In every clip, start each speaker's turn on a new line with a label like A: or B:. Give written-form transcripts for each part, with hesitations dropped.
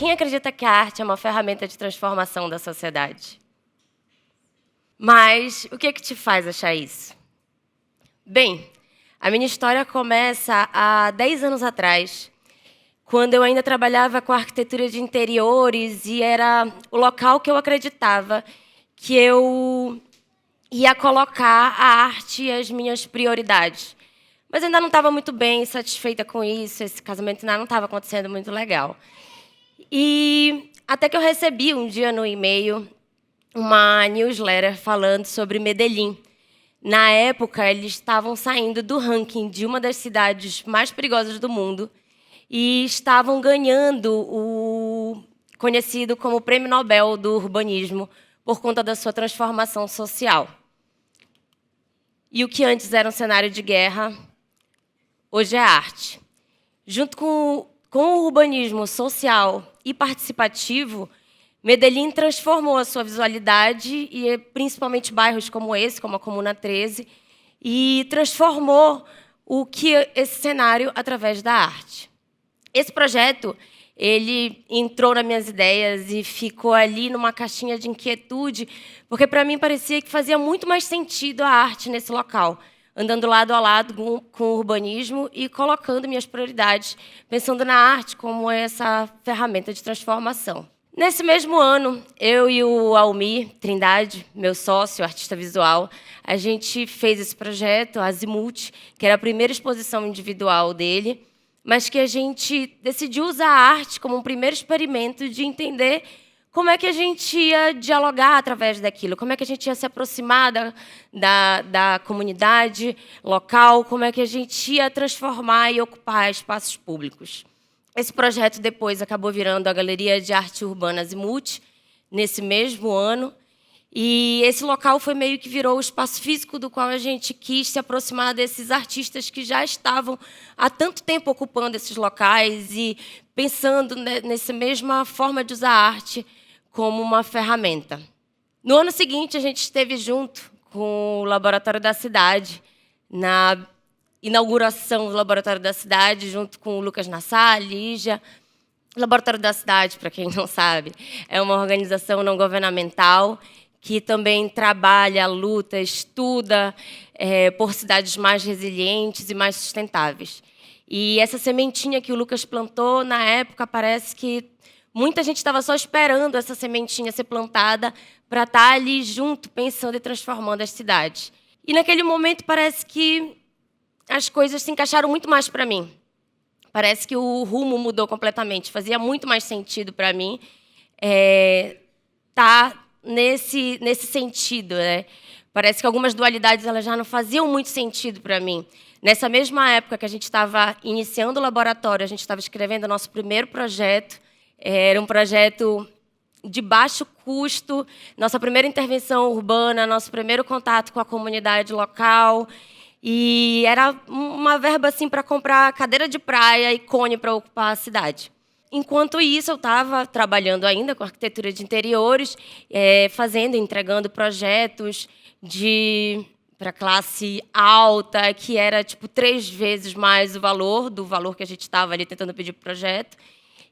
A: quem acredita que a arte é uma ferramenta de transformação da sociedade? Mas o que é que te faz achar isso? Bem, a minha história começa há 10 anos atrás, quando eu ainda trabalhava com arquitetura de interiores e era o local que eu acreditava que eu ia colocar a arte e as minhas prioridades. Mas eu ainda não estava muito bem satisfeita com isso, esse casamento ainda não estava acontecendo muito legal. E até que eu recebi um dia no e-mail uma newsletter falando sobre Medellín. Na época, eles estavam saindo do ranking de uma das cidades mais perigosas do mundo e estavam ganhando o conhecido como Prêmio Nobel do Urbanismo por conta da sua transformação social. E o que antes era um cenário de guerra, hoje é arte. Junto com o urbanismo social e participativo, Medellín transformou a sua visualidade, e principalmente bairros como esse, como a Comuna 13, e transformou esse cenário através da arte. Esse projeto, ele entrou nas minhas ideias e ficou ali numa caixinha de inquietude, porque para mim parecia que fazia muito mais sentido a arte nesse local, andando lado a lado com o urbanismo e colocando minhas prioridades, pensando na arte como essa ferramenta de transformação. Nesse mesmo ano, eu e o Almir Trindade, meu sócio, artista visual, a gente fez esse projeto, a Azimuth, que era a primeira exposição individual dele, mas que a gente decidiu usar a arte como um primeiro experimento de entender como é que a gente ia dialogar através daquilo, como é que a gente ia se aproximar da comunidade local, como é que a gente ia transformar e ocupar espaços públicos. Esse projeto depois acabou virando a Galeria de Arte Urbana Azimuth, nesse mesmo ano, e esse local foi meio que virou o espaço físico do qual a gente quis se aproximar desses artistas que já estavam há tanto tempo ocupando esses locais e pensando nessa mesma forma de usar a arte como uma ferramenta. No ano seguinte, a gente esteve junto com o Laboratório da Cidade, na inauguração do Laboratório da Cidade, junto com o Lucas Nassar, Lígia. O Laboratório da Cidade, para quem não sabe, é uma organização não governamental que também trabalha, luta, estuda por cidades mais resilientes e mais sustentáveis. E essa sementinha que o Lucas plantou, na época, parece que muita gente estava só esperando essa sementinha ser plantada para estar ali junto, pensando e transformando as cidades. E, naquele momento, parece que as coisas se encaixaram muito mais para mim. Parece que o rumo mudou completamente. Fazia muito mais sentido para mim estar nesse sentido, né? Parece que algumas dualidades elas já não faziam muito sentido para mim. Nessa mesma época que a gente estava iniciando o laboratório, a gente estava escrevendo o nosso primeiro projeto. Era um projeto de baixo custo, nossa primeira intervenção urbana, nosso primeiro contato com a comunidade local. E era uma verba assim, para comprar cadeira de praia e cone para ocupar a cidade. Enquanto isso, eu estava trabalhando ainda com arquitetura de interiores, entregando projetos para classe alta, que era tipo 3 vezes mais o valor do valor que a gente estava ali tentando pedir para o projeto,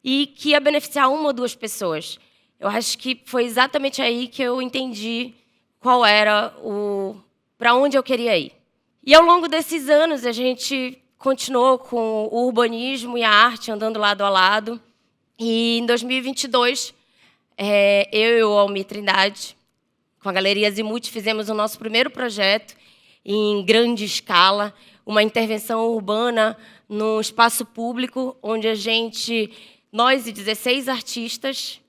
A: e que ia beneficiar 1 ou 2 pessoas. Eu acho que foi exatamente aí que eu entendi qual era para onde eu queria ir. E, ao longo desses anos, a gente continuou com o urbanismo e a arte andando lado a lado. E, em 2022, eu e o Almir Trindade, com a Galeria Azimuth, fizemos o nosso primeiro projeto em grande escala, uma intervenção urbana num espaço público, onde nós e 16 artistas,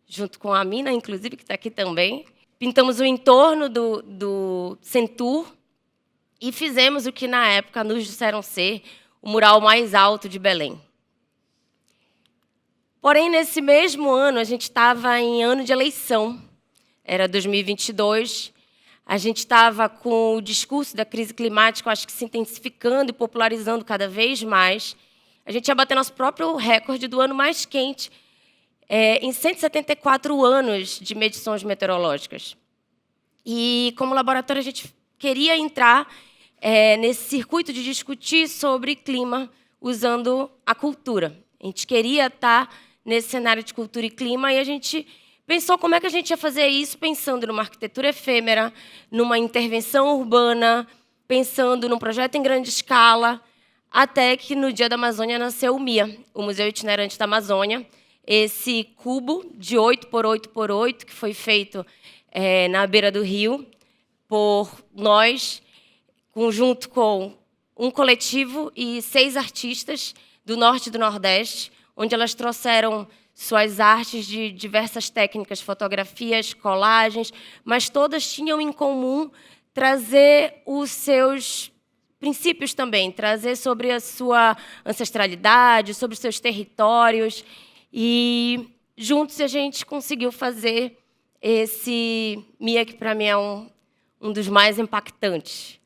A: junto com a Mina, inclusive, que está aqui também, pintamos o entorno do Centur e fizemos o que, na época, nos disseram ser o mural mais alto de Belém. Porém, nesse mesmo ano, a gente estava em ano de eleição, era 2022, a gente estava com o discurso da crise climática, acho que se intensificando e popularizando cada vez mais. A gente ia bater nosso próprio recorde do ano mais quente em 174 anos de medições meteorológicas. E, como laboratório, a gente queria entrar nesse circuito de discutir sobre clima usando a cultura. A gente queria estar nesse cenário de cultura e clima, e a gente pensou como é que a gente ia fazer isso, pensando numa arquitetura efêmera, numa intervenção urbana, pensando num projeto em grande escala, até que no Dia da Amazônia nasceu o MIA, o Museu Itinerante da Amazônia, esse cubo de 8 por 8 por 8, que foi feito na beira do rio, por nós, junto com um coletivo e 6 artistas do Norte e do Nordeste, onde elas trouxeram suas artes de diversas técnicas, fotografias, colagens, mas todas tinham em comum trazer os seus princípios também, trazer sobre a sua ancestralidade, sobre os seus territórios. E juntos a gente conseguiu fazer esse MIA, que para mim é um dos mais impactantes.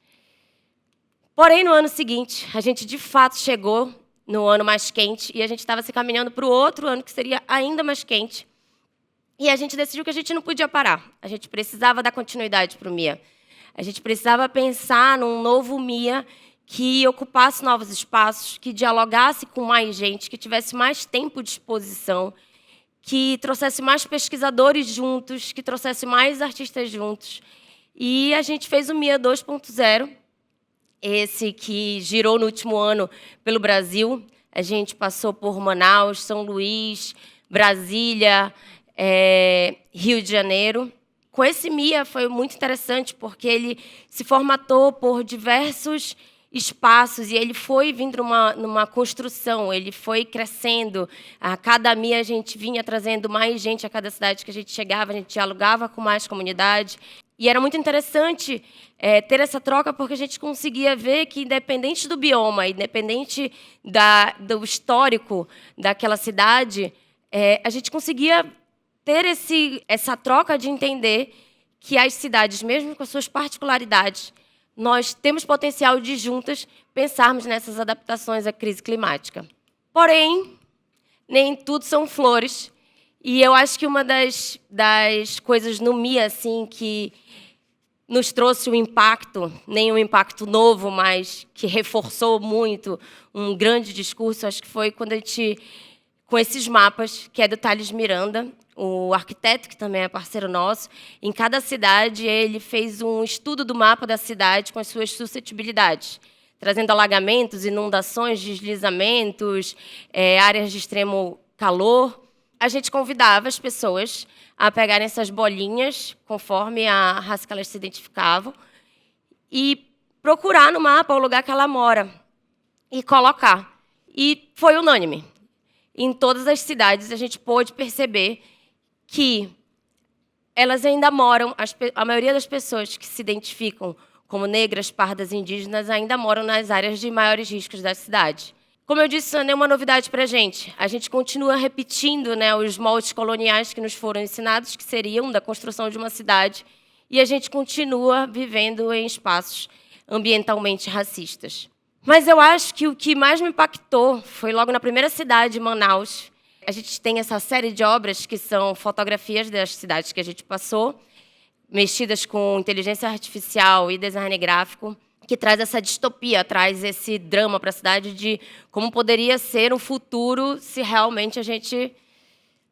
A: Porém, no ano seguinte, a gente de fato chegou no ano mais quente e a gente estava se caminhando para o outro ano que seria ainda mais quente. E a gente decidiu que a gente não podia parar. A gente precisava dar continuidade para o MIA. A gente precisava pensar num novo MIA que ocupasse novos espaços, que dialogasse com mais gente, que tivesse mais tempo de exposição, que trouxesse mais pesquisadores juntos, que trouxesse mais artistas juntos. E a gente fez o MIA 2.0, esse que girou no último ano pelo Brasil. A gente passou por Manaus, São Luís, Brasília, Rio de Janeiro. Com esse MIA foi muito interessante, porque ele se formatou por diversos espaços e ele foi vindo numa construção, ele foi crescendo. A cada MIA a gente vinha trazendo mais gente a cada cidade que a gente chegava, a gente dialogava com mais comunidade. E era muito interessante ter essa troca, porque a gente conseguia ver que, independente do bioma, independente do histórico daquela cidade, a gente conseguia ter essa troca de entender que as cidades, mesmo com as suas particularidades, nós temos potencial de, juntas, pensarmos nessas adaptações à crise climática. Porém, nem tudo são flores. E eu acho que uma das coisas no MIA assim, que nos trouxe um impacto, nem um impacto novo, mas que reforçou muito um grande discurso, acho que foi quando a gente, com esses mapas, que é do Thales Miranda, o arquiteto, que também é parceiro nosso, em cada cidade ele fez um estudo do mapa da cidade com as suas suscetibilidades, trazendo alagamentos, inundações, deslizamentos, áreas de extremo calor. A gente convidava as pessoas a pegarem essas bolinhas, conforme a raça que elas se identificavam, e procurar no mapa o lugar que ela mora, e colocar. E foi unânime. Em todas as cidades, a gente pôde perceber que elas ainda moram, a maioria das pessoas que se identificam como negras, pardas, indígenas, ainda moram nas áreas de maiores riscos da cidade. Como eu disse, isso não é nenhuma novidade para a gente continua repetindo, né, os moldes coloniais que nos foram ensinados, que seriam da construção de uma cidade, e a gente continua vivendo em espaços ambientalmente racistas. Mas eu acho que o que mais me impactou foi logo na primeira cidade, Manaus. A gente tem essa série de obras que são fotografias das cidades que a gente passou, mexidas com inteligência artificial e design gráfico, que traz essa distopia, traz esse drama para a cidade de como poderia ser um futuro se realmente a gente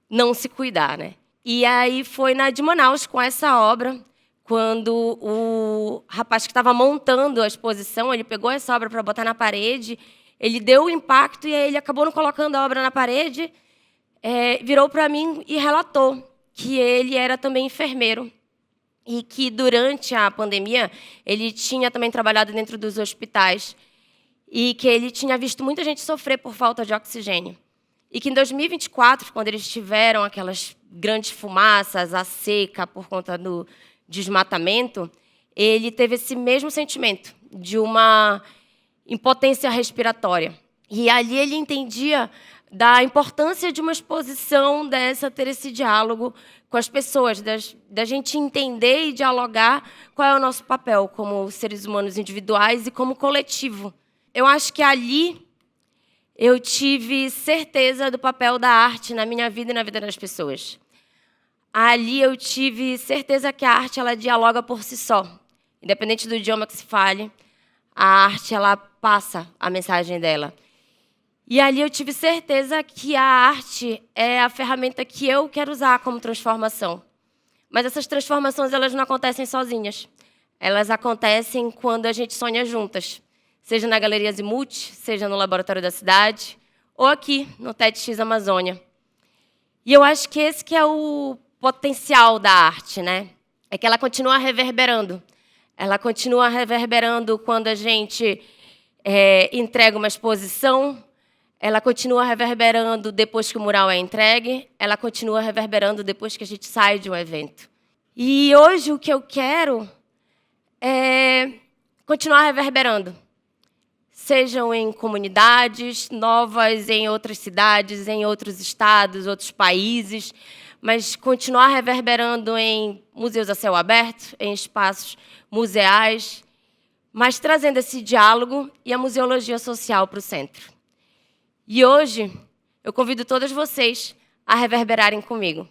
A: não se cuidar, né? E aí foi na de Manaus, com essa obra, quando o rapaz que estava montando a exposição, ele pegou essa obra para botar na parede, ele deu o impacto e aí ele acabou não colocando a obra na parede, virou para mim e relatou que ele era também enfermeiro e que, durante a pandemia, ele tinha também trabalhado dentro dos hospitais e que ele tinha visto muita gente sofrer por falta de oxigênio. E que, em 2024, quando eles tiveram aquelas grandes fumaças, a seca por conta do desmatamento, ele teve esse mesmo sentimento de uma impotência respiratória. E ali ele entendia da importância de uma exposição dessa, ter esse diálogo com as pessoas, da gente entender e dialogar qual é o nosso papel como seres humanos individuais e como coletivo. Eu acho que ali eu tive certeza do papel da arte na minha vida e na vida das pessoas. Ali eu tive certeza que a arte ela dialoga por si só. Independente do idioma que se fale, a arte ela passa a mensagem dela. E ali eu tive certeza que a arte é a ferramenta que eu quero usar como transformação. Mas essas transformações, elas não acontecem sozinhas. Elas acontecem quando a gente sonha juntas. Seja na Galeria Zimuth, seja no Laboratório da Cidade, ou aqui, no TEDx Amazônia. E eu acho que esse que é o potencial da arte, né? É que ela continua reverberando. Ela continua reverberando quando a gente entrega uma exposição, ela continua reverberando depois que o mural é entregue, ela continua reverberando depois que a gente sai de um evento. E hoje o que eu quero é continuar reverberando. Sejam em comunidades novas, em outras cidades, em outros estados, outros países, mas continuar reverberando em museus a céu aberto, em espaços museais, mas trazendo esse diálogo e a museologia social para o centro. E hoje, eu convido todos vocês a reverberarem comigo.